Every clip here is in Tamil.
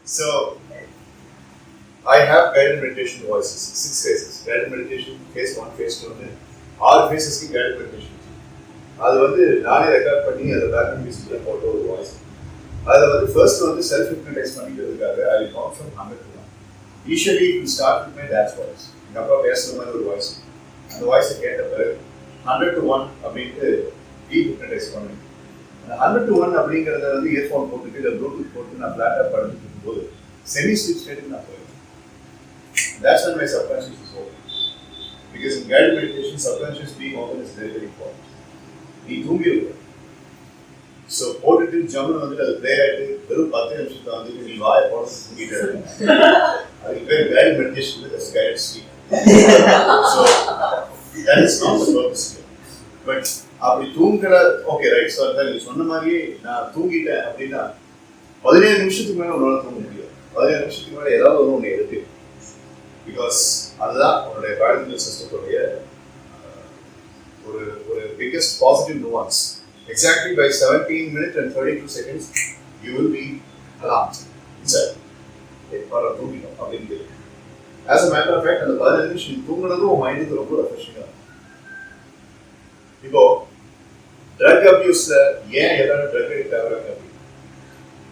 So I have guided meditation voices, 6 phases. Guided meditation, phase 1, phase 2, 6 phases की guided meditation. அது வந்து நானே ரெக்கார்ட் பண்ணி அதை பேக்ரவுண்ட் மியூசிக்கில் போட்ட ஒரு வாய்ஸ். அதில் வந்து ஃபர்ஸ்ட் வந்து செல்ஃப் ஹிப்னடைஸ் பண்ணிக்கிறதுக்காக I count from 100 to 1. Usually to start with my dad's voice. எங்கள் அப்பா பேசுகிற மாதிரி ஒரு வாய்ஸ். அந்த வாய்ஸை கேட்ட பிறகு 100 to 1 அப்படின்ட்டு டீப் ஹிப்னடைஸ் பண்ணுவேன். அந்த 100 to 1 அப்படிங்கிறத வந்து இயர்ஃபோன் போட்டுட்டு இல்லை ப்ளூடூத் போட்டு நான் பிளாட்டாக படுத்துட்டு இருக்கும்போது செமி ஸ்லீப் ஸ்டேட்டுக்கு நான் போயிருக்கேன். That's when my subconscious is open. Because in guided meditation, subconscious being open is very, very important. நீ தூங்கிடுவோம். ஸோ போட்டுட்டு ஜம்முன்னு வந்துட்டு அது ப்ளே ஆகிட்டு வெறும் 10 நிமிஷத்தை வந்துட்டு நீ வாயை போட தூங்கிட்டு அதுக்கு பேர் guided meditation with guided sleep. So that is not the purpose. But அப்படி தூங்குற ஓகே ரைட். ஸோ நீ சொன்ன மாதிரியே நான் தூங்கிட்டேன் அப்படின்னா 17 நிமிஷத்துக்கு மேலே உன்னால் தூங்க முடியாது. 17 நிமிஷத்துக்கு மேலே ஏதாவது ஒன்று எடுத்து பிகாஸ் அதுதான் உன்னுடைய பயோலஜிக்கல் சிஸ்டத்துடைய ஒரு biggest positive nuance. Exactly by 17 minutes and 32 seconds you will be alarmed inside. எப்போ தூங்கிடும் அப்படின்னு. As a matter of fact அந்த 15 நிமிஷம் தூங்குறது உன் மைண்டுக்கு ரொம்ப ரெஃப்ரெஷிங்காக இருக்கும். இப்போ ட்ரக் அப்யூஸில் ஏன் எல்லாரும் ட்ரக் அடிக்ட் ஆகுறாங்க அப்படின்னு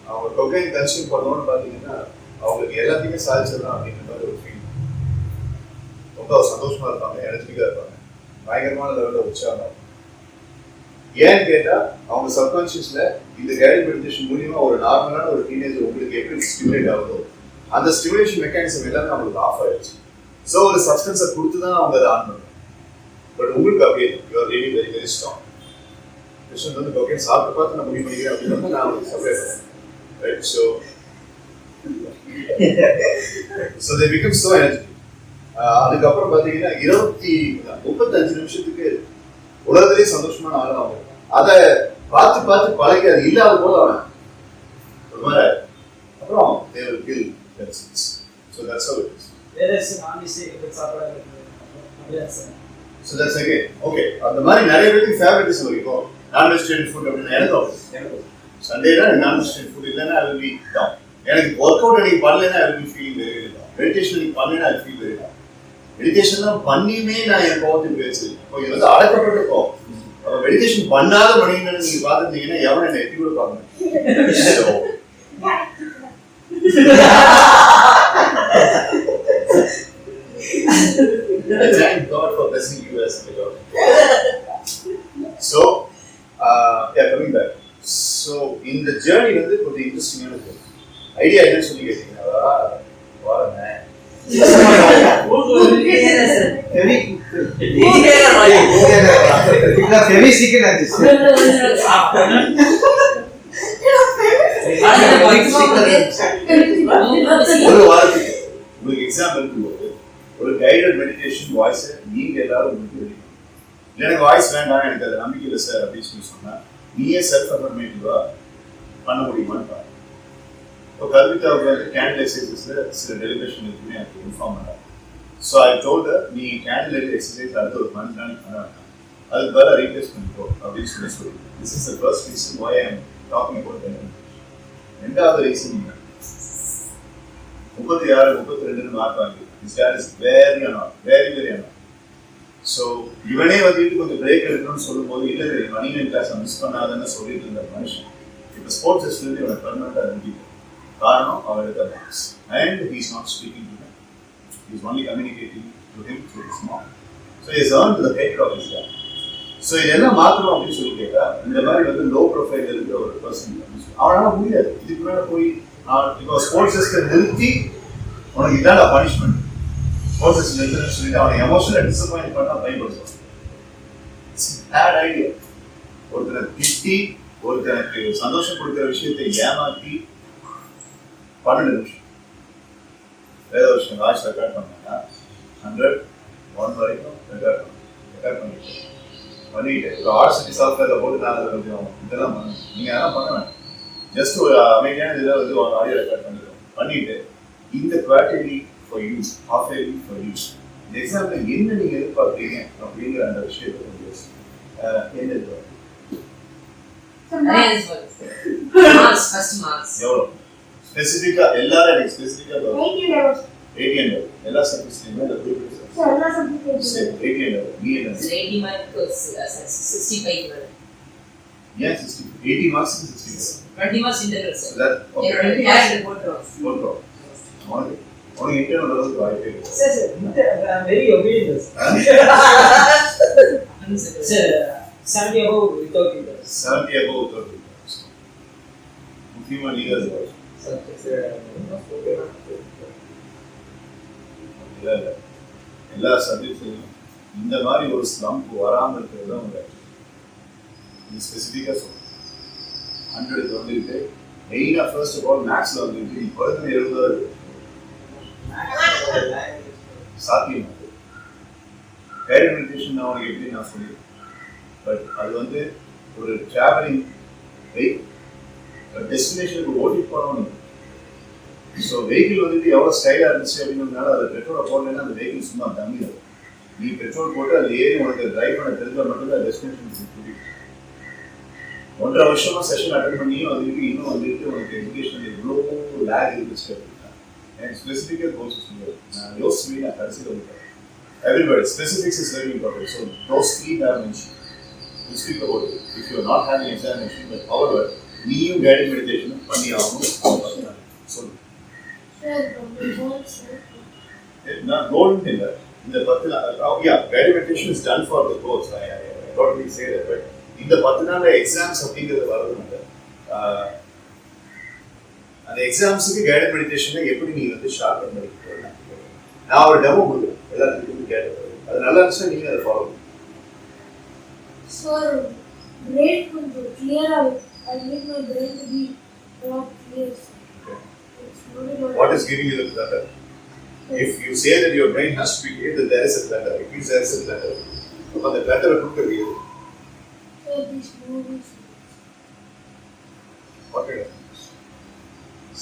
அவங்க கொக்கைன் கன்சியூம் பண்ணணும்னு பார்த்தீங்கன்னா அவங்களுக்கு எல்லாத்தையுமே சாதிச்சிடலாம் அப்படின்ற மாதிரி ஒரு ஃபீல். ரொம்ப சந்தோஷமாக இருப்பாங்க, எனர்ஜெட்டிக்காக இருப்பாங்க, பயங்கரமான லெவலில் உற்சாகமாக இருக்கும். ஏன்னு கேட்டால் அவங்க சப்கான்ஷியஸில் இந்த கைடட் மெடிடேஷன் மூலியமா ஒரு நார்மலான ஒரு டீனேஜர் உங்களுக்கு எப்படி ஸ்டிமுலேட் ஆகுதோ அந்த ஸ்டிமுலேஷன் மெக்கானிசம் எல்லாமே அவங்களுக்கு ஆஃப் ஆயிடுச்சு. ஸோ ஒரு சப்ஸ்டன்ஸை கொடுத்து தான் அவங்க அதை ஆன் பண்ணுறாங்க. பட் உங்களுக்கு அப்படியே you're really very very strong. Krishnan வந்து ஓகே சாப்பிட்டு பார்த்து நான் முடிவு பண்ணிக்கிறேன் அப்படின்னு நான் அவங்களுக்கு சப்ளை பண்ணேன். Right. So they become so energetic. அதுக்கப்புறம் பார்த்தீங்கன்னா 35 நிமிஷத்துக்கு உலகத்திலே சந்தோஷமான ஆள் அவங்க அதை பார்த்து பார்த்து பழகி அது இல்லாத போது அவன் ஒரு மாதிரி அப்புறம் they will kill themselves. So that's how it is. So that's again okay. அந்த மாதிரி நிறைய பேருக்கு ஃபேவரட்டிசம் இருக்கும். நான் வெஜிடேரியன் ஃபுட் அப்படின்னு எனக்கு சண்டேனா நான் வெஜிடேரியன் ஃபுட் இல்லைன்னா I will be down. எனக்கு ஒர்க் அவுட் அன்னைக்கு பண்ணலைன்னா I will be feeling very very down. Meditation அன்னைக்கு பண்ணலைன்னா I will feel very down. மெடிடேஷன்லாம் பண்ணியுமே நான் என் கோவத்துக்கு போயிடுச்சு. இப்போ இது வந்து அடக்கப்பட்டு கோவம். அப்போ மெடிடேஷன் பண்ணாத மனிதனை நீங்க பார்த்துருந்தீங்கன்னா எவனை என்னை எட்டி கூட பார்க்கணும். Thank God for blessing you as my daughter. So, coming back. So, in the journey வந்து கொஞ்சம் இன்ட்ரெஸ்டிங்கான ஐடியா என்னன்னு சொல்லி கேட்டீங்கன்னா வாரண்ணே ஒரு வாரத்துக்கு உங்களுக்கு எக்ஸாம்பிள் போது ஒரு கைடட் மெடிடேஷன் வாய்ஸ் நீங்க எல்லாரும் உங்களுக்கு எனக்கு வாய்ஸ் வேண்டாம் எனக்கு அது நம்பிக்கை இல்லை சார் அப்படின்னு சொல்லி சொன்னா நீயே செல்ஃப் அஃபர்மேட்டிவா பண்ண முடியுமான்னு பாருங்க. இப்போ கல்வித்தாவுக்கு வந்து கேண்டில் எக்ஸசைசஸ்ல சில டெலிபரேஷன் இருக்குன்னு எனக்கு இன்ஃபார்ம் பண்ணாங்க. ஸோ ஐ டோல்ட் நீ கேண்டில் எக்ஸசைஸ் அடுத்த ஒரு மந்த் பண்ண வேண்டாம், அதுக்கு பதிலாக ரீப்ளேஸ் பண்ணிக்கோ அப்படின்னு சொல்லி this is the first reason why I am talking about guided. ரெண்டாவது ரீசன் 36-32 மார்க் வாங்கி this that is very annoyed, very very annoyed. So இவனே வந்துட்டு கொஞ்சம் பிரேக் எடுக்கணும்னு சொல்லும்போது இல்லை ரன்னிங் கிளாஸை மிஸ் பண்ணாதன்னு சொல்லிட்டு இருந்த மனுஷன் இப்போ ஸ்போர்ட்ஸ் டெஸ்ட்லேருந்து இவனை பர்மனெண்ட்டாக இருந்துட்டு காரணம் அவர் எடுத்த marks and he is not speaking to him, he is only communicating to him through his mark. So is earn to the head of his life. So இதெல்லாம் மாற்றணும் அப்படின்னு சொல்லி கேட்டால் இந்த மாதிரி வந்து லோ ப்ரொஃபைல் இருக்கிற ஒரு பர்சன் அவனால் முடியாது. இதுக்கு மேலே போய் இப்போ ஸ்போர்ட்ஸ் டெஸ்ட்டை நிறுத்தி உனக்கு இதான பனிஷ்மெண்ட் ஸ்போர்ட்ஸ் டெஸ்ட் நிறுத்துன்னு சொல்லிட்டு அவனை எமோஷனலாக டிசப்பாயிண்ட் பண்ணால் பயன்படுத்துவான். It's bad idea. ஒருத்தனை திட்டி ஒருத்தனுக்கு சந்தோஷம் கொடுக்குற விஷயத்தை ஏமாற்றி 12 நிமிஷம் வேற விஷயம் வாய்ஸ் ரெக்கார்ட் பண்ணாங்கன்னா 101 வரைக்கும் ரெக்கார்ட் பண்ணிட்டு ஒரு ஆர்சிட்டி சாஃப்ட்வேரில் போட்டு நான் அதை கொஞ்சம் இதெல்லாம் பண்ணேன். நீங்கள் அதெல்லாம் பண்ண வேண்டாம். ஜஸ்ட் ஒரு அமைதியான இதில் வந்து ஒரு ஆடியோ ரெக்கார்ட் பண்ணிட்டு இந்த quality for use, half early for use, இந்த எக்ஸாம்பிள் என்ன நீங்கள் எதிர்பார்க்குறீங்க அப்படிங்கிற அந்த விஷயத்தை கொஞ்சம் என்ன எதிர்பார்க்குறீங்க? எவ்வளோ ஸ்பெசிஃபிக்கா எல்லாரும் எனக்கு ஸ்பெசிஃபிக்கா 80 hours. 80 and எல்லா சப்ஜெக்ட்ஸ்லயுமே அந்த குறிப்பிட்ட Sir, எல்லா subject சரி 80 and நீ என்ன 80 marks 65 வரும். ஏன் 60 80 marks 60 20 marks integral sir. that okay character போட்டுறோம். போட்டோ உனக்கு இன்டர்னல் வரதுக்கு வாய்ப்பே இல்லை Sir, very obedient. Sir, 70 above without interest. 70 above 30 முக்கியமா லீகல் இல்ல எல்லா சப்ஜெக்ட்லையும் இந்த மாதிரி ஒரு ஸ்லம்ப் வராமல் இருக்கிறது தான் உங்க இது ஸ்பெசிஃபிக்காக சொல்லுங்க 100 வந்துட்டு மெயினாக ஃபர்ஸ்ட் ஆஃப் ஆல் மேக்ஸில் வந்துட்டு இப்போ இருக்கிற 70 சாத்தியம் கைடட் மெடிடேஷன் நான் உனக்கு எப்படி நான் சொல்லியிருக்கேன் பட் அது வந்து ஒரு ட்ராவலிங் டெஸ்டினேஷனுக்கு ஓட்டி போனோம் ஸோ வெஹிக்கிள் வந்துட்டு எவ்வளோ ஸ்டைலாக இருந்துச்சு அப்படின்றதுனால அதில் பெட்ரோலை போடலைன்னா அந்த வெஹிக்கிள் சும்மா தங்கி நீ பெட்ரோல் போட்டு அதில் ஏறி உனக்கு டிரைவ் பண்ண தெரிஞ்சால் மட்டும்தான் டெஸ்டினேஷன் கூட்டிட்டு 1.5 வருஷமா செஷன் அட்டன் பண்ணியும் அதுக்கு இன்னும் வந்துட்டு உனக்கு எஜுகேஷன் இவ்வளோ லேக் இருந்துச்சு அப்படின்னா எனக்கு ஸ்பெசிஃபிக்காக கோல்ஸ் சொல்லுவாரு நான் யோசிச்சு நான் கடைசியில் வந்துட்டேன் everybody specifics is very important so those three dimensions we speak about it if you are not having examination but however நீயும் guided meditation பண்ணி ஆகணும் சொல்லு நான் கோல் இல்லை இந்த 10 yeah guided meditation is done for the goals I totally say that but இந்த 10 நாள்ல எக்ஸாம்ஸ் அப்படிங்கிறது வரதுனால அந்த எக்ஸாம்ஸுக்கு கைடட் மெடிடேஷனை எப்படி நீ வந்து ஷார்ட் பண்ணி நான் ஒரு டெமோ கொடுக்குறேன் எல்லாத்துக்கும் கேட்டு அது நல்லா இருந்துச்சுன்னா நீங்க அதை ஃபாலோ பண்ணுங்க சார் brain கொஞ்சம் clear-ஆ I need my brain to be more clear. What is giving you the clutter? If you say that your brain has to be clear, then there is a clutter. It means there is a clutter. அப்ப அந்த clutter கொடுக்க முடியாது Sir, these movies. What kind of movies?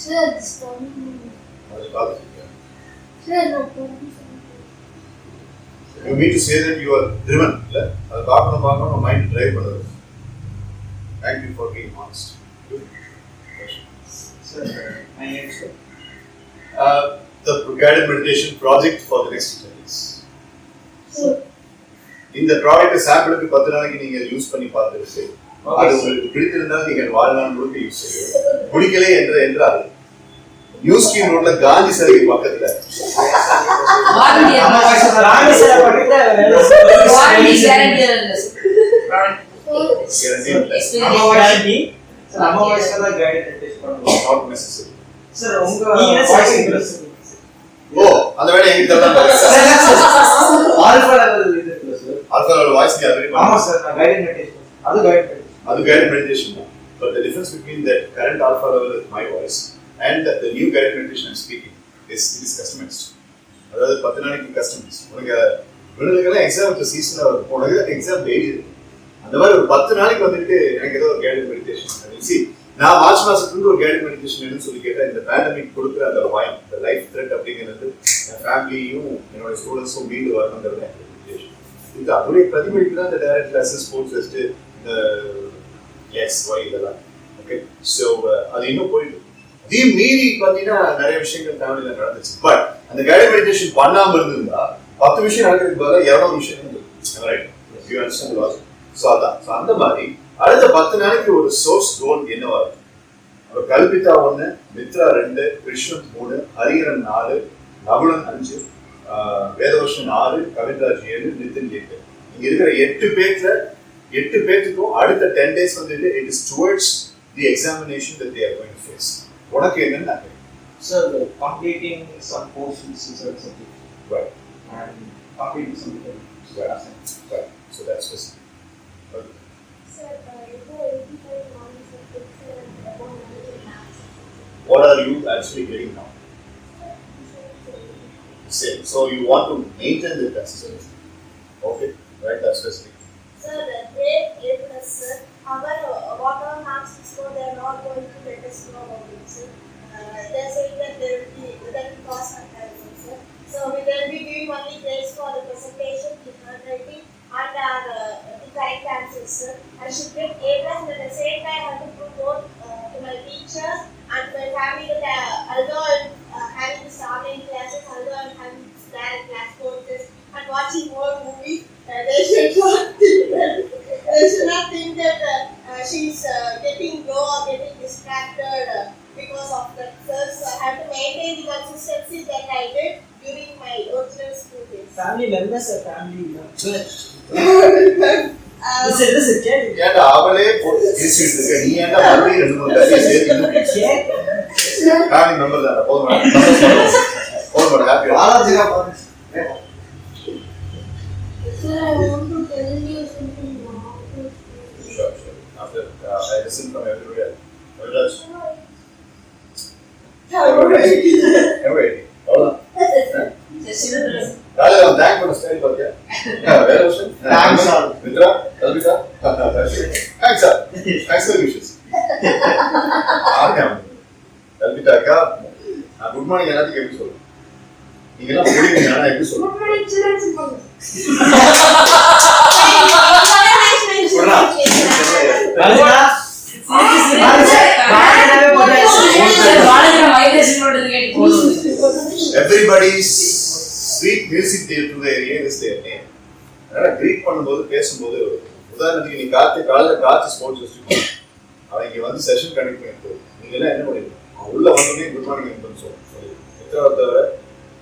Sir, this Tamil movie. அது பார்த்துருக்கீங்க Sir, no problem. You mean to say that you are driven, இல்ல அது பார்க்கணும் மைண்ட் டிரைவ் பண்ணுறது Thank you for being honest. Good question. Sir, my name is sir. The guided meditation project for the next 10 days. Sir. இந்த ப்ராடக்ட்டை சாம்பிளுக்கு 10 நாளைக்கு நீங்க யூஸ் பண்ணி பார்த்துட்டு அது உங்களுக்கு பிடித்திருந்தால் நீங்க வாழ்நாள் முழுக்க யூஸ் செய்யணும் பிடிக்கலை என்றால் நியூ ஸ்கீம் ரோட்ல காந்தி சிலைக்கு பக்கத்துல Rani sir, warranty guarantee guarantee. Sir, amma voice la guided meditation பண்ணுவோம். not necessary. Sir, உங்க voice interest. ஓ அந்த வேலை எங்க தான் Alpha level இது இல்ல sir. alpha level voice நீ அப்டேட் ஆமா sir, நான் guided meditation. அது guided meditation தான். But the difference between the current alpha level with my voice and the new guided meditation I'm speaking is it is customized. அதாவது 10 நாளைக்கு கஸ்டமைஸ் உனக்கு விடுதலைக்கெல்லாம் எக்ஸாம் சீசன் உனக்கு எக்ஸாம் டெய்லி இருக்கு அந்த மாதிரி ஒரு 10 நாளைக்கு வந்துட்டு எனக்கு ஏதோ ஒரு கைடட் மெடிடேஷன் சி நான் மார்ச் மாசத்துக்கு ஒரு கைடட் மெடிடேஷன் என்னன்னு சொல்லி கேட்டேன் இந்த பேண்டமிக் கொடுக்குற அந்த வாய்ப்பு இந்த லைஃப் த்ரெட் அப்படிங்கிறது என் ஃபேமிலியும் என்னோட ஸ்டூடெண்ட்ஸும் மீண்டு வரணுங்கிறது எனக்கு மெடிடேஷன் இது அதோடைய பிரதிபலிப்பு தான் இந்த டைரக்ட் கிளாஸஸ் ஸ்போர்ட்ஸ் ஃபெஸ்ட்டு இந்த எக்ஸ் ஒய் இதெல்லாம் ஓகே ஸோ அது இன்னும் போயிட்டு அதையும் மீறி பார்த்தீங்கன்னா நிறைய விஷயங்கள் ஃபேமிலியில் நடந்துச்சு பட் அந்த கைடட் மெடிடேஷன் பண்ணாமல் இருந்திருந்தா 10 விஷயம் நடக்கிறதுக்கு பதிலாக 200 விஷயம் இருந்தது right you understand logic so அதான் ஸோ அந்த மாதிரி அடுத்த 10 நாளைக்கு ஒரு சோர்ஸ் கோல் என்னவா இருக்கு அப்போ கல்பிதா 1 மித்ரா 2 விஸ்வந்த் 3 ஹரிஹரன் 4 நகுலன் 5 வேதவர்ஷன் 6 கவின்ராஜ் 7 நிதின் 8 இங்க இருக்கிற 8 பேத்துக்கும் அடுத்த 10 days வந்துட்டு it is towards the examination that they are going to face உனக்கு என்னன்னு நான் கேட்கிறேன் Sir, completing some portions is a subject. Right. And completing some Right. So that's specific. Okay. Sir, is there 85 marks of picture and above knowledge maths? What are you actually getting now? Same. So you want to maintain the consistency. Okay. Right. That's specific. Sir, grade A plus, sir. However, whatever marks we score, they are not going to let us know about it, sir. They are saying that they will pass comparison, sir. So we will be giving only grades for the presentation, the handwriting, and the correct answers, sir. I should get A plus, but at the same time I have to prove both to my teachers and to my family that although I'm having this online classes, although I'm having this direct class courses and watching more movies, they should not think that she's getting low or getting distracted because of that. So I have to maintain the consistency that I did during my original school days. Family members or family Good. this is கேளு ஏன்டா அவளே பேசிட்டு இருக்க நீ ஏன்டா மறுபடியும் ரெண்டு மூணு கதையை சேர்த்து ஃபேமிலி மெம்பர் தான் போதும் போதும் ஹாப்பி ஆலோசனை பாருங்க Sir, I want to tell you something now. Sure. After I listen from everybody else. Everybody. Just you know, காலையில அவன் தேங்க் பண்ண ஸ்டைல் பாத்தியா வேற விஷயம் Thanks, sir. Mitra Kalvitha thanks sir thanks for wishes Kalvitha அக்கா நான் குட் மார்னிங் எல்லாத்துக்கும் எப்படி சொல்றேன் நீங்க எல்லாம் முடிவீங்க நான் எப்படி சொல்றேன் everybody's sweet music to the area is their name. அதனால கிரீட் பண்ணும்போது பேசும்போது உதாரணத்துக்கு நீ காலையில காத்து ஸ்போர்ட்ஸ் வச்சுக்கோ அவன் இங்க வந்து செஷன் கனெக்ட் பண்ணிட்டு நீங்க எல்லாம் என்ன பண்ணிருக்கோம் அவன் உள்ள வந்தோடனே குட் மார்னிங் சொல்லி எத்தனை தவிர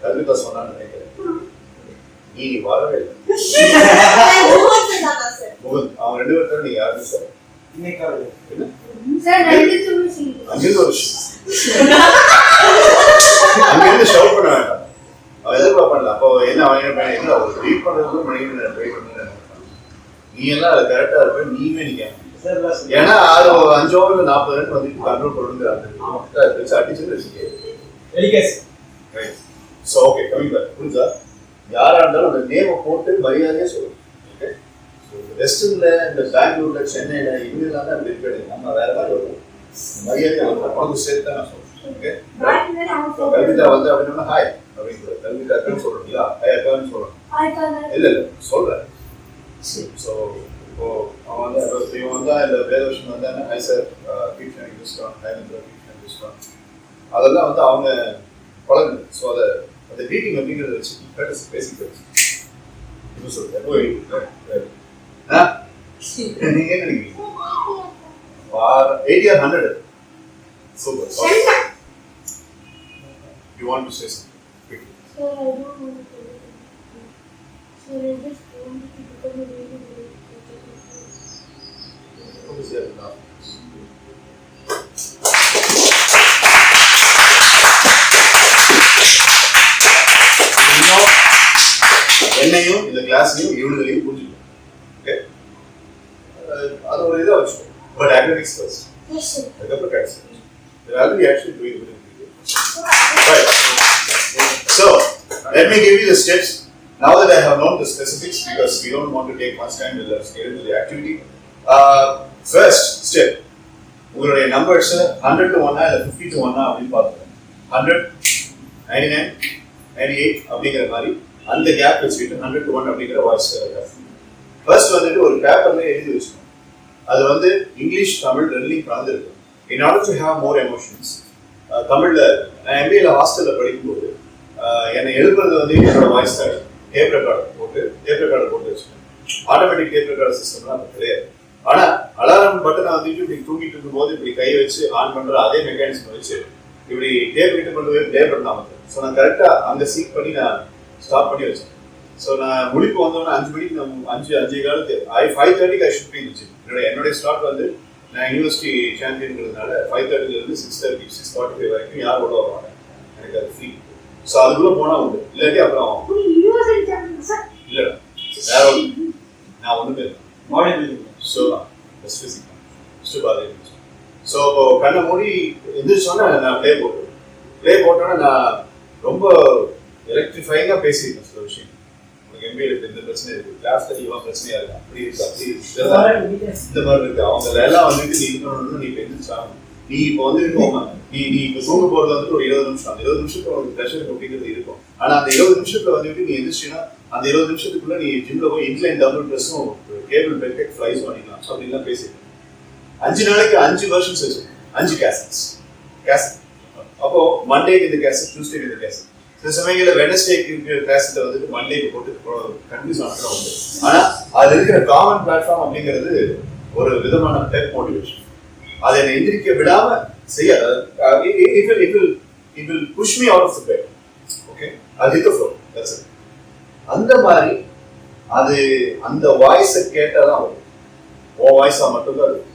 கல்விதா சொன்னான்னு நினைக்கிறேன் நீ வரவே இல்லை முகுந்த் அவன் ரெண்டு பேர் நீங்க யாருன்னு சொல்ல இன்னைக்கு அங்கிருந்து ஒரு அங்கிருந்து ஷவுட் பண்ண வேண்டாம் அவன் எதிர்பார்ப்பான்ல அப்போ என்ன அவன் என்ன ஒரு ரீட் பண்றதுக்கு மணிக்கு ட்ரை பண்ணு நீ எல்லாம் அது கரெக்டா இருப்ப நீமே நீங்க ஏன்னா அது 5 ஓவர்ல 40 ரன் வந்து கண்ட்ரோல் பண்ணுங்கிறாங்க அடிச்சு வச்சுக்கே ஸோ ஓகே கமிங் பேக் புரிஞ்சா யாரா இருந்தாலும் அந்த நேமை போட்டு மரியாதையா சொல்லணும் ஓகே வெஸ்டர்ன்ல இந்த பெங்களூர்ல சென்னையில இங்கெல்லாம் தான் அப்படி இருக்காது நம்ம வேற மாதிரி வருவோம் மரியாதையா உனக்கு சேர்த்து தான் நான் சொல்றேன் ஓகே கல்விதா வந்து அப்படின்னா ஹாய் அப்படிங்கிற கல்விதா அக்கான்னு சொல்றீங்களா ஹாய் அக்கான்னு சொல்றேன் இல்ல சொல்றேன் ஸோ இப்போ அவன் வந்து இவன் வந்தா இல்ல வேற விஷயம் வந்தானே ஹாய் சார் டியூஷன் இங்கிலீஷ்லாம் ஹாய் மித்ரா டியூஷன் இங்கிலீஷ்லாம் அதெல்லாம் வந்து அவங்க பழகுது ஸோ அதை அந்த மீட்டிங் அப்படிங்கிறத வச்சு பேசிக் இப்போ சொல்றேன் நீங்க என்ன நினைக்கிறீங்க 80 or 100 super you want to say something quickly Sir, I don't want to tell you. Sir, I just want to become a really great teacher. what is that now என்னையும் இந்த கிளாஸ்லையும் இவனுங்களையும் புரிஞ்சுக்கணும் ஓகே அது ஒரு இதாக வச்சுக்கோ but academics first Yes, sir. அதுக்கப்புறம் Gates already actually doing it right so let me give you the steps now that I have known the specifics because we don't want to take much time let's get into the activity first step உங்களுடைய நம்பர்ஸ் 100 to 1 இல்ல 50 to 1 அப்படின்னு பார்த்துக்கோங்க 100 99 98 அப்படிங்கிற மாதிரி அந்த கேப் வச்சுக்கிட்டு 100 to 1 அப்படிங்கிற வாய்ஸ் ஃபர்ஸ்ட் வந்துட்டு ஒரு பேப்பர்ல எழுதி வச்சுக்கணும் அது வந்து இங்கிலீஷ் தமிழ் ரெண்டுலையும் கலந்துருக்கு in order to have more emotions தமிழ்ல நான் எம்பிஏல ஹாஸ்டல்ல படிக்கும்போது என்னை எழுப்புறது வந்து என்னோட வாய்ஸ் தான் டேப் ரெக்கார்டர் போட்டு வச்சுக்கேன் ஆட்டோமேட்டிக் டேப் ரெக்கார்டர் சிஸ்டம்லாம் அது கிடையாது ஆனா அலாரம் பட்டனை வந்துட்டு இப்படி தூங்கிட்டு இருக்கும்போது இப்படி கை வச்சு ஆன் பண்ற அதே மெக்கானிசம் வச்சு இப்படி டேப் கிட்ட கொண்டு போய் ப்ளே பண்ணாம ஸோ நான் கரெக்டா அங்க சீக் பண்ணி நான் ஸ்டாப் பண்ணி வச்சேன் ஸோ நான் முடிப்பு வந்தோடனே 5 மணிக்கு அஞ்சு காலத்து 5:30 ஐ ஷுட் பி இருந்துச்சு என்னுடைய ஸ்டார்ட் வந்து நான் யூனிவர்சிட்டி சாம்பியன்ங்கிறதுனால 5:30 6:45 வரைக்கும் யார் கூட வருவாங்க எனக்கு அது ஃப்ரீ ஸோ அதுக்குள்ள போனா உண்டு இல்லாட்டி அப்புறம் இல்லை வேற நான் ஒன்றுமே பாடி பில்டிங் ஸோ ஸோ இப்போ கண்ணை மூடி எந்திரிச்சோன்னா நான் ப்ளே போட்டோன்னா நான் ரொம்ப எலக்ட்ரிஃபைங்காக பேசியிருக்கேன் சில விஷயம் உனக்கு எம்பிஏ இந்த பிரச்சனை இருக்கு கிளாஸ்ல இவன் பிரச்சனையா இருக்கு அப்படி இருக்கு இந்த மாதிரி இருக்கு அவங்க எல்லாம் வந்துட்டு நீ இது பண்ணணும்னு நீ எந்திரிச்சாகணும் நீ இப்போ வந்து நீ இப்போ தூங்க போறது வந்துட்டு ஒரு 20 நிமிஷம் அந்த 20 நிமிஷத்துல உனக்கு ப்ரெஷர் அப்படிங்கிறது இருக்கும் ஆனா அந்த 20 நிமிஷத்துல வந்துட்டு நீ எந்திரிச்சின்னா அந்த 20 நிமிஷத்துக்குள்ள நீ ஜிம்ல போய் இன்க்ளைன் டபுள் ப்ரெஸ்ஸும் கேபிள் பெர்ஃபெக்ட் ஃப்ளைஸ் பண்ணிக்கலாம் ஸோ அப்படின்லாம் பேசியிருக்கேன் 5 நாளைக்கு 5 வெர்ஷன்ஸ் வச்சு 5 கேசட்ஸ் அப்போ மண்டேக்கு இந்த கேசட், டியூஸ்டேக்கு இந்த கேசட். சில சமயங்களில் வெனஸ்டேக்கு இருக்கிற கேசட்டை வந்துட்டு மண்டேக்கு போட்டு கன்ஃபியூஸ் ஆனதும் உண்டு. ஆனா அது இருக்கிற காமன் பிளாட்ஃபார்ம் அப்படிங்கிறது ஒரு விதமான பெப் மோட்டிவேஷன். அதை என்னை எந்திரிக்க விடாம செய்ய, it will push me out of the bed. Okay, அது hit the floor. That's it. அந்த மாதிரி அது அந்த வாய்ஸை கேட்டாதான் வரும். ஓ வாய்ஸா மட்டும்தான் இருக்கும்.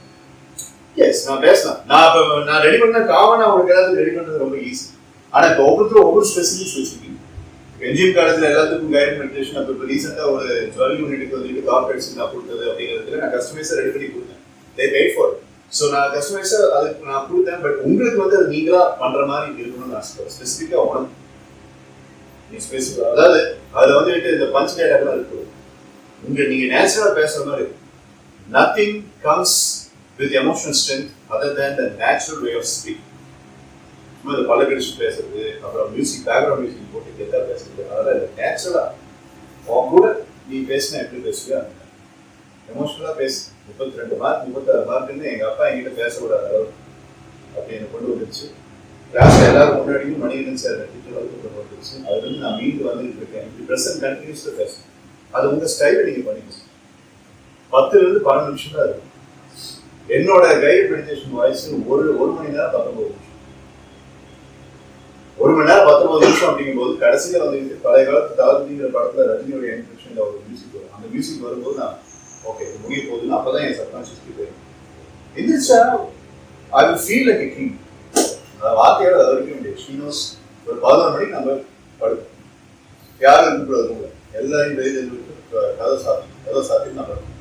எஸ், நான் பேசலாம். நான் ரெடி பண்ண காமனா உங்களுக்கு எல்லாத்துக்கும் ரெடி பண்றது ரொம்ப ஈஸி. ஆனா இப்போ ஒவ்வொருத்தரும் ஒவ்வொரு ஸ்பெசிஃபிக்ஸ் வச்சிருக்கீங்க. என்ஜிஎம் காலேஜ்ல எல்லாத்துக்கும் கைடட் மெடிடேஷன், அப்போ இப்போ ரீசெண்டா ஒரு 12 யூனிட்டுக்கு வந்துட்டு கார்பரேட்ஸ் நான் கொடுத்தது அப்படிங்கிறதுல நான் கஸ்டமைஸா ரெடி பண்ணி கொடுத்தேன். they paid for it. So நான் கஸ்டமைஸா அதுக்கு நான் கொடுத்தேன். பட் உங்களுக்கு வந்து அது நீங்களா பண்ற மாதிரி இருக்கணும்னு ஆசை. ஸ்பெசிஃபிக்கா உனக்கு நீ ஸ்பெசிஃபிக்கா, அதாவது அதுல வந்துட்டு இந்த பஞ்ச் டேட்டாலாம் இருக்கு. நீங்க நேச்சுரலா பேசுற மாதிரி இருக்கு. Nothing comes with emotional strength other than the natural way of speaking. சும்மா இந்த பழக்கடிச்சு பேசுறது, அப்புறம் மியூசிக், பேக்ரவுண்ட் மியூசிக் போட்டு கெத்தா பேசுறது, அதெல்லாம் நேச்சுரலா உன் கூட நீ பேசினா எப்படி பேசுவியா எமோஷனலா பேசு. 32 மார்க் 36 மார்க்குன்னு எங்க அப்பா என்கிட்ட பேசக்கூடாது அளவு அப்படின்னு கொண்டு வந்துருச்சு. கிளாஸ்ல எல்லாரும் முன்னாடியும் மணிகண்டன் சார் டீச்சர் அளவுக்கு கொண்டு வந்துருச்சு. அதுல இருந்து நான் மீண்டு வந்துட்டு இருக்கேன். இப்படி பிரசன்ட் கண்டினியூஸ்ல பேசணும். அது உங்க ஸ்டைலை நீங்க பண்ணிக்கணும். 10 to 12 நிமிஷம் தான் இருக்கும். என்னோட கைடட் மெடிடேஷன் வாய்ஸ் ஒரு மணி நேரம் 19 நிமிஷம். 1 மணி நேரம் 19 நிமிஷம் அப்படிங்கும்போது கடைசியில வந்து பழைய காலத்து தளபதிங்கிற படத்துல ரஜினியோட இன்ட்ரடக்ஷன்ல ஒரு மியூசிக் வரும். அந்த மியூசிக் வரும்போது நான் ஓகே முடிய போகுதுன்னு அப்பதான் என் சப்கான்ஷியஸ்க்கு போயிடும். எந்திரிச்சா I will feel like a king. அந்த வார்த்தையோட அது வரைக்கும் முடியாது. ஷீனோஸ் ஒரு 11 மணிக்கு நம்ம படுப்போம். யாரும் இருக்கக்கூடாது. எல்லாரையும் வெளியில் கதை சாத்தி நான் படுப்போம்.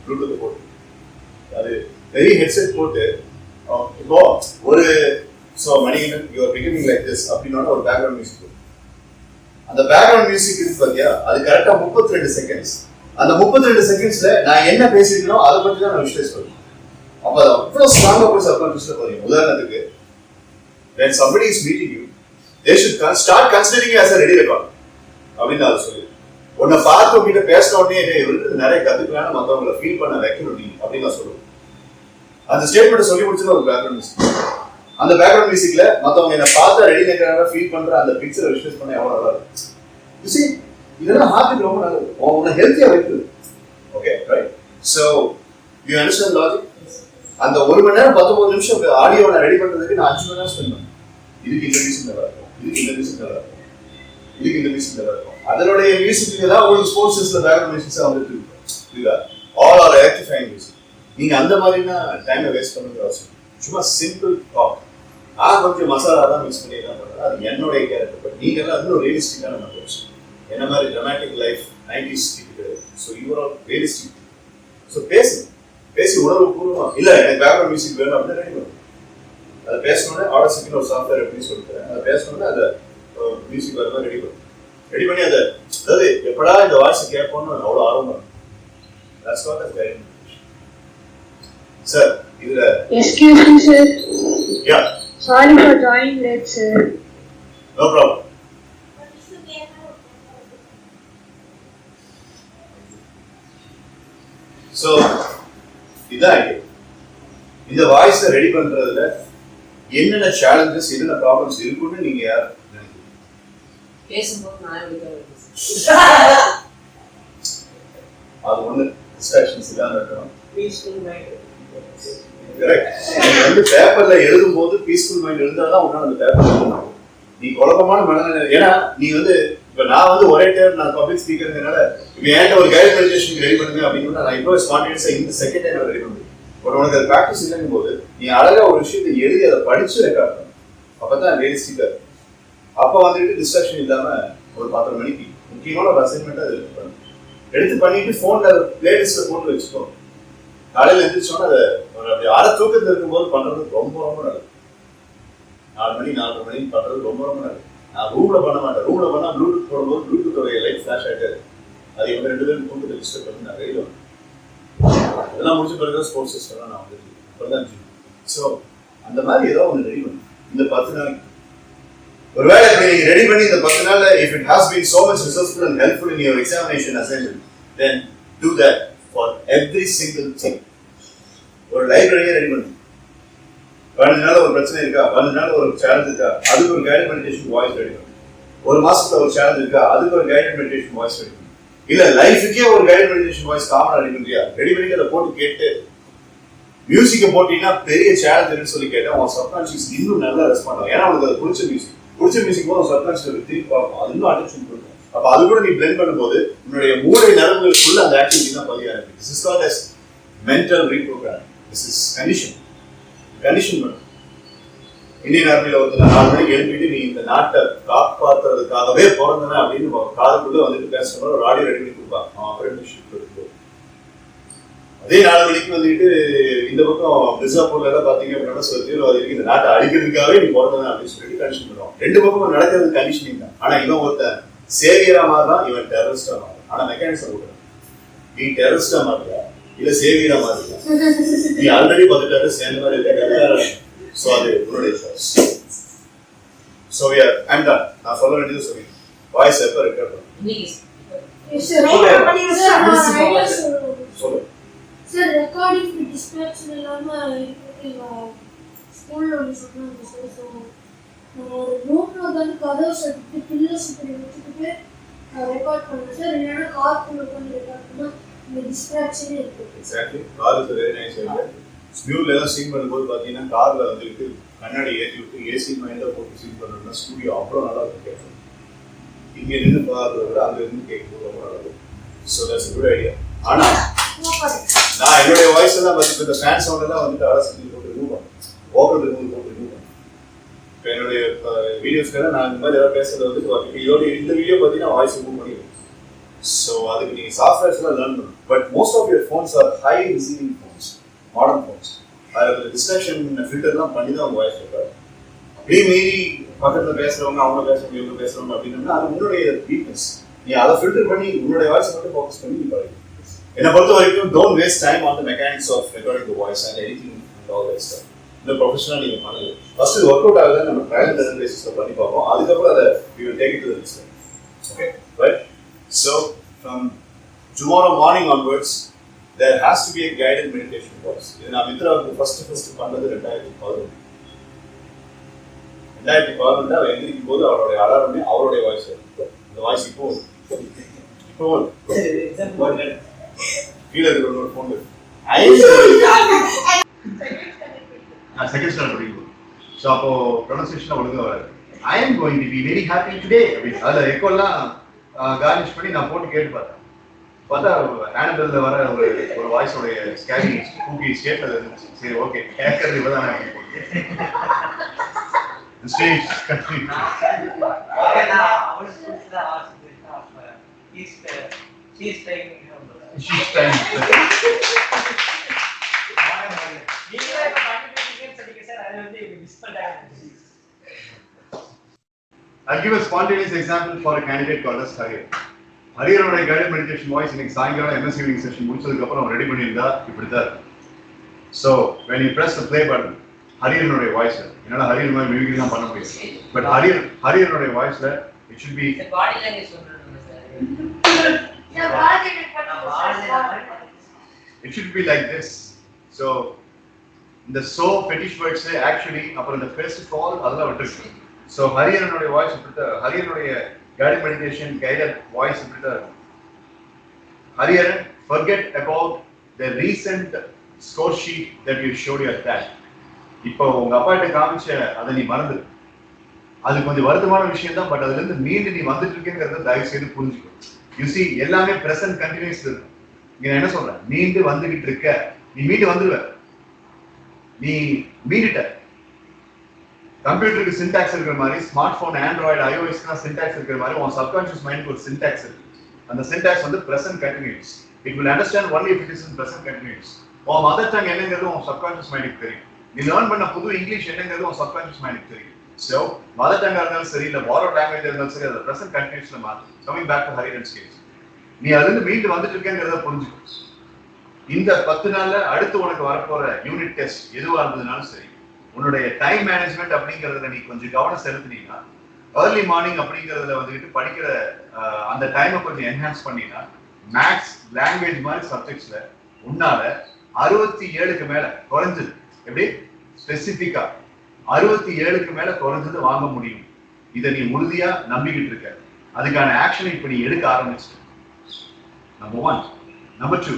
ப்ளூடூத் போட்டு அது பெரிய ஹெட்செட் போட்டு இப்போ ஒரு so Manikandan you're becoming like this அப்படின்னா ஒரு பேக்ரவுண்ட் மியூசிக் வரும். அந்த பேக்ரவுண்ட் மியூசிக் இருக்கு பார்த்தியா, அது கரெக்டாக 32 செகண்ட்ஸ். அந்த 32 செகண்ட்ஸ்ல நான் என்ன பேசியிருக்கணும் அதை பற்றி தான் நான் விஷுவலைஸ் பண்ணுவேன். அப்போ அது அவ்வளோ ஸ்ட்ராங்காக போய் சப்கான்ஷியஸ்ல போறீங்க. உதாரணத்துக்கு when somebody is meeting you, they should start considering you as a ready record அப்படின்னு அதை சொல்லி உன்னை பார்த்து உங்ககிட்ட பேசின உடனே இவருக்கு நிறைய கத்துக்கலான்னு மற்றவங்களை ஃபீல் பண்ண வைக்கணும் நீ அப்படின்னு நான் சொல்லுவேன். அந்த ஸ்டேட்மெண்ட்டை சொல்லி முடிச்சது ஒரு பேக்ரவுண்ட் மியூசிக். அந்த பேக்ரவுண்ட் மியூசிக்ல மற்றவங்க என்ன பார்த்தா ரெடி நிற்கிறாங்க ஃபீல் பண்ற அந்த பிக்சரை விஷுவலைஸ் பண்ண எவ்வளோ நல்லா இருக்கும். You see, இதெல்லாம் ஹார்ட்டுக்கு ரொம்ப நல்லது. உன்னை ஹெல்த்தியா வைக்குது. Okay right. So you understand logic. அந்த 1 மணி நேரம் 19 நிமிஷம் ஆடியோ நான் ரெடி பண்றதுக்கு நான் 5 மணி நேரம் ஸ்பெண்ட் பண்ணேன். இதுக்கு இந்த மியூசிக் நல்லா இருக்கும், இதுக்கு இந்த மியூசிக் நல்லா இருக்கும், இதுக்கு இந்த மியூசிக் நல்லா இருக்கும். அதனுடைய மியூசிக்கு தான் உங்களுக்கு ஸ்போர்ட்ஸஸ்ல பேக்ரவுண்ட் மியூசிக்ஸா வந்துட்டு இருக்கு. All are electrifying music. நீங்க அந்த மாதிரினா டைமை வேஸ்ட் பண்ணுறது அவசியம். சும்மா சிம்பிள் டாக். நான் கொஞ்சம் மசாலா தான் மிக்ஸ் பண்ணி தான் பண்ணுறேன். அது என்னுடைய கேரக்டர். பட் நீங்க எல்லாம் இன்னும் ரியலிஸ்டிக்கான மெம்பர்ஸ். என்ன மாதிரி ட்ராமாட்டிக் லைஃப் 90s கிடையாது. So you're all realistic. So பேசி உணர்வு பூர்வமா இல்லை எனக்கு பேக்ரவுண்ட் மியூசிக் வேணும் அப்படின்னு ரெடி பண்ணும். அதை பேசணுன்னே ஆடர்ஸுக்குன்னு ஒரு சாஃப்ட்வேர் எப்படி சொல்லித்தரேன். அதை பேசணுன்னே அதை மியூசிக் வர மாதிரி ரெடி பண்ணி அதை அதாவது எப்படா இந்த வாய்ஸை கேட்போம்னு அவ்வளோ ஆர்வம் இருக்கும். That's what is guiding meditation. Sir, இதுல Excuse me, sir. Yeah. Sorry for joining late, sir. No problem. So, இதான் ஐடியா. இந்த வாய்ஸை ரெடி பண்றதுல என்னென்ன சேலஞ்சஸ் என்னென்ன ப்ராப்ளம்ஸ் இருக்குன்னு நீங்க யார் நினைக்கிறீங்க? பேசும்போது நான் எப்படி அது ஒண்ணு டிஸ்ட்ராக்ஷன்ஸ் இல்லாம இருக்கணும். Peaceful mind. கரெக்ட். நீங்க வந்து பேப்பர்ல எழுதும் போது பீஸ்ஃபுல் மைண்ட் இருந்தாதான் உன்னால அந்த பேப்பர் எழுதணும். நீ குழப்பமான மனநிலை. ஏன்னா நீ வந்து இப்ப நான் வந்து ஒரே டைம் நான் பப்ளிக் ஸ்பீக்கர்னால இப்ப என்கிட்ட ஒரு கைட் மெடிடேஷன் ரெடி பண்ணுங்க அப்படின்னு நான் இப்போ ஸ்பான்டேனியஸா இந்த செகண்ட் டைம் ரெடி பண்ணுவேன். பட் உனக்கு அது ப்ராக்டிஸ் இல்லைங்கும் போது நீ அழகா ஒரு விஷயத்தை எழுதி அதை படிச்சு ரெக்கார்ட் பண்ணணும். அப்பதான் ரியலிஸ்டிக்கா இருக்கும். அப்போ வந்துட்டு டிஸ்ட்ராக்ஷன் இல்லாம ஒரு 10 மணிக்கு முக்கியமான ஒரு அசைன்மெண்ட் அது எடுத்து பண்ணிட்டு போன்ல பிளேலிஸ்ட்ல போட்டு வச்சுக்கோ. காலையில எழுந்திரிச்சோன்னா அதை அப்படி அரை தூக்கத்தில் இருக்கும்போது பண்றது ரொம்ப ரொம்ப நல்லது. 4 மணி 4:30 மணிக்கு பண்றது ரொம்ப ரொம்ப நல்லது. நான் ரூம்ல பண்ண மாட்டேன். ரூம்ல பண்ணா ப்ளூடூத் போடும்போது ப்ளூடூத்தோட லைட் ஃபிளாஷ் ஆகிட்டு அது இவங்க 2 பேரும் தூக்கத்தை டிஸ்டர்ப் பண்ணி நான் வெளியில் வந்தேன். இதெல்லாம் முடிச்ச பிறகு ஸ்போர்ட்ஸ் சிஸ்டம்லாம் நான் வந்து இப்பதான். ஸோ அந்த மாதிரி ஏதோ ஒன்று ரெடி பண்ணு இந்த 10 நாளைக்கு. ஒருவேளை இப்படி நீங்க ரெடி பண்ணி இந்த 10 நாள்ல if it has been so much resourceful and helpful in your examination assignment, then do that for every single thing. ஒரு லைப்ரரியை ரெடி பண்ணு. 15 நாள் ஒரு பிரச்சனை இருக்கா, 15 நாள் ஒரு சேலஞ்ச் இருக்கா, அதுக்கு ஒரு கைடட் மெடிடேஷன் வாய்ஸ் ரெடி பண்ணும். ஒரு மாசத்துல ஒரு சேலஞ்ச் இருக்கா, அதுக்கு ஒரு கைடட் மெடிடேஷன் வாய்ஸ் ரெடி பண்ணும். இல்ல லைஃபுக்கே ஒரு கைடட் மெடிடேஷன் வாய்ஸ் காமனா ரெடி பண்றியா, ரெடி பண்ணி அதை போட்டு கேட்டு மியூசிக்கை போட்டீங்கன்னா பெரிய சேலஞ்சுன்னு சொல்லி கேட்டா உன் சப்கான்ஷியஸ் இன்னும் நல்லா ரெஸ்பாண்ட் ஆகும். ஏன்னா உனக்கு அது பிடிச்ச மியூசிக் போது சப்கான்ஷியஸ் திருப்பி பார்க்கும், அது இன்னும் அட்டென்ஷன் கொடுக்கும். அப்ப அது கூட நீ பிளெண்ட் பண்ணும்போது உன்னுடைய மூளை நரம்புகளுக்குள்ள அந்த ஆக்டிவிட்டி தான் பதிய ஆரம்பிக்கும். This is called as mental reprogramming. This is condition பண்ணும். இந்தியன் ஆர்மியில வந்து 4 மணிக்கு எழுப்பிட்டு நீ இந்த நாட்டை காப்பாற்றுறதுக்காகவே பிறந்தன அப்படின்னு காதுக்குள்ள வந்துட்டு பேசுற ஒரு ஆடியோ ரெடி பண்ணி கொடுப்பாங்க. அவன் அப்ரெண்டிஸ்ஷிப் இருக்கும்போது அதே 4 மணிக்கு வந்துட்டு இந்த பக்கம் மிர்சாப்பூர்ல எல்லாம் பாத்தீங்க அப்படின்னா சில தீவிரவாதிகளுக்கு இந்த நாட்டை அழிக்கிறதுக்காகவே நீ பிறந்தன அப்படின்னு சொல்லிட்டு கண்டிஷன் பண்ணுவான். 2 பக்கமும் நடக்கிறது கண்டிஷனிங் தான். ஆனா இவன் ஒருத்தன் சேவியரா மாறுறான், இவன் டெரரிஸ்டா மாறுறான். ஆனா மெக்கானிசம் கொடுக்குறான், நீ டெரரிஸ்டா மாறுறியா இல்ல சேவியரா மாறுறியா, நீ ஆல்ரெடி பார்த்துட்டாரு சேர்ந்த மாதிரி இருக்காரு. ஸோ அது உன்னுடைய சாய்ஸ். So I'm ton. நான் சொல்ல வேண்டியது சொல்லி வாய்ஸ் எப்போ ரெக்கார்ட் சொல்லு சார். ரெக்கார்டிங் டிஸ்ட்ராக்ஷன் இல்லாம ஸ்கூல்ல ஒன்று சொன்னாங்க சார். ஸோ ஒரு ரூம்ல வந்து கதவை சட்டு பில்லை சுற்றி வச்சுக்கிட்டு ரெக்கார்ட் பண்ணுறேன் சார். இல்லைன்னா கார்க்குள்ள உட்காந்து ரெக்கார்ட் பண்ணால் இந்த டிஸ்ட்ராக்ஷனே இருக்குது. Exactly. Car is very nice idea. ஸ்டூடியோல எல்லாம் சீன் பண்ணும்போது பார்த்தீங்கன்னா கார்ல வந்துட்டு கண்ணாடி ஏற்றி விட்டு ஏசி மைண்டில் போட்டு சீன் பண்ணணும்னா ஸ்டூடியோ அவ்வளோ நல்லா இருக்கும் கேட்கும். இங்கே நின்று பார்க்கறத விட அங்கே இருந்து கேட்கும்போது ரொம்ப நல்லா இருக்கும். So that's good idea. ஆனால் நான் என்னுடைய வாய்ஸ் எல்லாம் பார்த்து இந்த ஃபேன் சவுண்ட் எல்லாம் வந்துட்டு அரசு போட்டு ரிமூவ் பண்ணேன், ஓப்பன் ரிமூவ் போட்டு ரிமூவ் பண்ணேன். இப்போ என்னுடைய வீடியோஸ்க்காக நான் இந்த மாதிரி ஏதாவது பேசுறது வந்துட்டு இதோட இந்த வீடியோ பார்த்தீங்கன்னா வாய்ஸ் ரிமூவ் பண்ணிடுவேன். ஸோ அதுக்கு நீங்கள் சாஃப்ட்வேர்ஸ்லாம் லேர்ன் பண்ணணும். But most of your phones are high receiving phones, modern phones. அதில் டிஸ்ட்ராக்ஷன் ஃபில்டர்லாம் பண்ணி தான் உங்கள் வாய்ஸ் இருக்காது. அப்படியே மீறி பக்கத்தில் பேசுகிறவங்க அவங்க பேசுறவங்க இவங்க பேசுகிறவங்க அப்படின்னா அது உன்னுடைய வீக்னஸ். நீ அதை ஃபில்டர் பண்ணி உன்னுடைய வாய்ஸை மட்டும் ஃபோக்கஸ் பண்ணி நீ பாருங்க. என்னை பொறுத்த வரைக்கும் don't waste time on the mechanics of recording the voice and editing and all that stuff. இந்த ப்ரொஃபஷனலாக நீங்கள் பண்ணுது ஃபர்ஸ்ட் இது ஒர்க் அவுட் ஆகுது நம்ம ட்ரையல் அண்ட் எரர் பேசிஸில் பண்ணி பார்ப்போம். அதுக்கப்புறம் அதை we will take it to the next step. Okay right. So from tomorrow morning onwards there has to be a guided meditation voice. இது நான் மித்ராவுக்கு ஃபர்ஸ்ட் பண்ணது 2011. 2011 அவள் எந்திரிக்கும் போது அவருடைய அலாரமே அவருடைய வாய்ஸ் இருக்கும். இந்த வாய்ஸ் இப்போ கீழே இருக்கிற ஒரு ஃபோன் செகண்ட் ஸ்டாண்டர்ட் படிக்கும். ஸோ அப்போ ப்ரொனன்சியேஷன் ஒழுங்காக வராது. I am going to be very happy today அப்படின்னு அதில் எக்கோலாம் கார்னிஷ் பண்ணி நான் போட்டு கேட்டு பார்த்தேன். பார்த்தா ஆனபிள்ல வர ஒரு வாய்ஸோடைய ஸ்கேனிங் கூக்கி ஸ்டேட்ல இருந்துச்சு. சரி ஓகே கேட்கறது இப்பதான் நான் போட்டு stage country I'll give a spontaneous example for a candidate called as Harir. ஹரியரோட கைடட் மெடிடேஷன் வாய்ஸ் இன்னைக்கு சாயங்காலம் MS ஈவினிங் செஷன் முடிச்சதுக்கு அப்புறம் ரெடி பண்ணியிருந்தா இப்படிதான் இருக்கும். So when you press the play button ஹரியனுடைய வாய்ஸ்ல என்னால ஹரியர் மாதிரி மியூசிக் தான் பண்ண முடியும். பட் ஹரியனுடைய வாய்ஸ்ல it should be body language சொல்றேன் sir. it should be like this. So இந்த so fetish words actually அப்புறம் இந்த first call அதெல்லாம் விட்டுருக்கு. ஸோ ஹரியனுடைய வாய்ஸ் இப்படிதான். ஹரியனுடைய guided meditation, guided voice Hariharan, forget about the recent score sheet that you showed your dad. இப்போ உங்க அப்பாட்ட காமிச்ச அதை நீ மறந்து, அது கொஞ்சம் வருத்தமான விஷயம் தான். பட் அதுல இருந்து மீண்டு நீ வந்துட்டு இருக்கேங்கிறத தயவு செய்து புரிஞ்சுக்கோ. யூ see எல்லாமே பிரசன்ட் கண்டினியூஸ் இருக்கு. இங்க என்ன சொல்றேன், மீண்டு வந்துகிட்டு இருக்க, நீ மீண்டு வந்துடுவ, நீ மீண்டுட்ட. கம்ப்யூட்டருக்கு சின்டாக்ஸ் இருக்கிற மாதிரி ஸ்மார்ட் போன் ஆண்ட்ராய்டு iOS-க்கு சின்டாக்ஸ் இருக்கிற மாதிரி உன் சப்கான்ஷியஸ் மைண்டுக்கு ஒரு சின்டாக்ஸ் இருக்கு. அந்த சின்டாக்ஸ் வந்து present continuous. It will understand only if it is in present continuous. உன் மதர் டங் என்னங்கிறது உன் சப்கான்ஷியஸ் மைண்டுக்கு தெரியும். நீ லேர்ன் பண்ண புது இங்கிலீஷ் என்னங்கிறது உன் சப்கான்ஷியஸ் மைண்டுக்கு தெரியும். ஸோ மதர் டங்கா இருந்தாலும் சரி இல்லை பாரோட் லாங்குவேஜ் இருந்தாலும் சரி அதை பிரசன்ட் கண்டினியூஸ்ல மாற்று. Coming back to Hariharan's case, நீ அதுலேருந்து மீண்டு வந்துட்டு இருக்கேங்கிறத புரிஞ்சுக்கோ. இந்த 10 நாள்ல அடுத்து உனக்கு வரப்போற யூனிட் டெஸ்ட் எதுவா இருந்ததுனாலும் சரி, உன்னுடைய டைம் மேனேஜ்மெண்ட் அப்படிங்கிறதுல நீ கொஞ்சம் கவனம் செலுத்தினீங்கன்னா, ஏர்லி மார்னிங் அப்படிங்கிறதுல வந்துட்டு படிக்கிற அந்த டைமை கொஞ்சம் என்ஹான்ஸ் பண்ணீங்கன்னா, மேக்ஸ் லாங்குவேஜ் மாதிரி சப்ஜெக்ட்ஸ்ல உன்னால 67க்கு மேல குறைஞ்சது எப்படி ஸ்பெசிபிக்கா 67க்கு மேல குறைஞ்சது வாங்க முடியும். இதை நீ உறுதியா நம்பிக்கிட்டு இருக்க. அதுக்கான ஆக்ஷனை இப்ப நீ எடுக்க ஆரம்பிச்சு. நம்பர் 1. நம்பர் 2,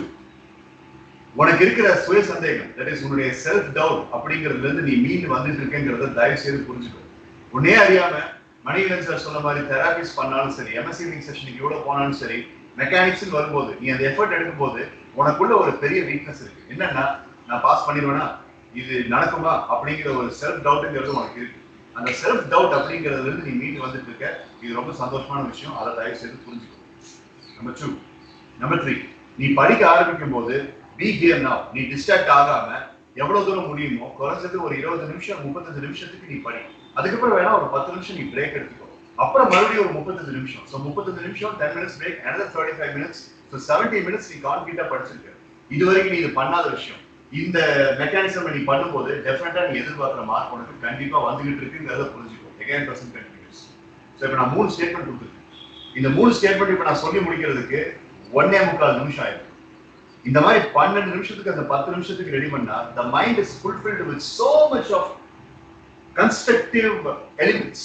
உனக்கு இருக்கிற சுய சந்தேகம், தட் இஸ் உன்னுடைய செல்ஃப் டவுட் அப்படிங்கிறதுல இருந்து நீ மீண்டு வந்துட்டு இருக்கேங்கிறத தயவு செய்து புரிஞ்சுக்கோ. உன்னே அறியாம மணிகண்டன் சார் சொன்ன மாதிரி தெராபிஸ் பண்ணாலும் சரி, எம்எஸ்சி செஷனுக்கு எவ்வளவு போனாலும் சரி, மெக்கானிக்ஸ் வரும்போது நீ அந்த எஃபர்ட் எடுக்கும் போது உனக்குள்ள ஒரு பெரிய வீக்னஸ் இருக்கு. என்னன்னா, நான் பாஸ் பண்ணிடுவேனா, இது நடக்குமா அப்படிங்கிற ஒரு செல்ஃப் டவுட்ங்கிறது உனக்கு இருக்கு. அந்த செல்ஃப் டவுட் அப்படிங்கிறதுல இருந்து நீ மீண்டு வந்துட்டு இருக்க. இது ரொம்ப சந்தோஷமான விஷயம். அதை தயவு செய்து புரிஞ்சுக்கோ. நம்பர் 2. நம்பர் 3, நீ படிக்க ஆரம்பிக்கும் போது பி ஹியர் நவ். நீ டிஸ்ட்ராக்ட் ஆகாம எவ்வளவு தூரம் முடியுமோ குறைஞ்சது ஒரு 20 நிமிஷம் 35 நிமிஷத்துக்கு நீ படி. அதுக்கப்புறம் வேணா ஒரு 10 நிமிஷம் நீ பிரேக் எடுத்துக்கோ. அப்புறம் மறுபடியும் ஒரு 35 நிமிஷம். ஸோ 35 நிமிஷம், 10 minutes break, another 35 minutes. So 70 minutes நீ கான்ஃபிடண்டா படிச்சிருக்க. இது வரைக்கும் நீ இது பண்ணாத விஷயம். இந்த மெக்கானிசம் நீ பண்ணும்போது டெஃபினட்டா நீ எதிர்பார்க்குற மார்க் உனக்கு கண்டிப்பா வந்துகிட்டு இருக்குங்கிறத புரிஞ்சுக்கோ. again percent continuous. ஸோ இப்போ நான் 3 ஸ்டேட்மெண்ட் கொடுத்துருக்கேன். இந்த 3 ஸ்டேட்மெண்ட் இப்போ நான் சொல்லி முடிக்கிறதுக்கு 1.25 நிமிஷம் ஆயிருக்கு. இந்த மாதிரி 12 நிமிஷத்துக்கு அந்த 10 நிமிஷத்துக்கு ரெடி பண்ணா the mind is fulfilled with so much of constructive elements.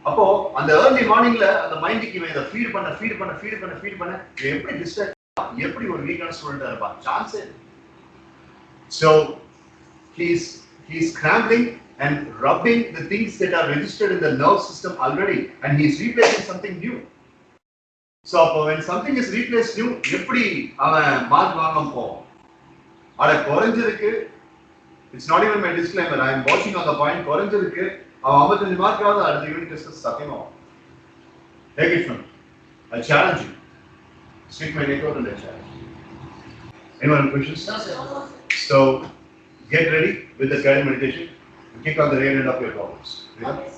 அப்போ அந்த early morningல அந்த மைண்டுக்கு இவன் இதை ஃபீட் பண்ண எப்படி டிஸ்ட்ராக்ட், எப்படி ஒரு வீக்கான ஸ்டூடெண்டா இருப்பான்? சான்ஸே. So he's scrambling and rubbing the things that are registered in the nerve system already, and he's replacing something new. So when something is replaced new, எப்படி அவன் மார்க் வாங்க போவான்? அட குறைஞ்சிருக்கு. It's not even my disclaimer. I am watching on the point. குறைஞ்சிருக்கு. அவன் 55 மார்க்காவது அடுத்த யூனிட் டெஸ்ட் சத்தியமா. Take it from me. I challenge you. Stick my neck out and I challenge you. Anyone have questions? No, sir. So get ready with the guided meditation and kick on the rear end of your problems. Okay.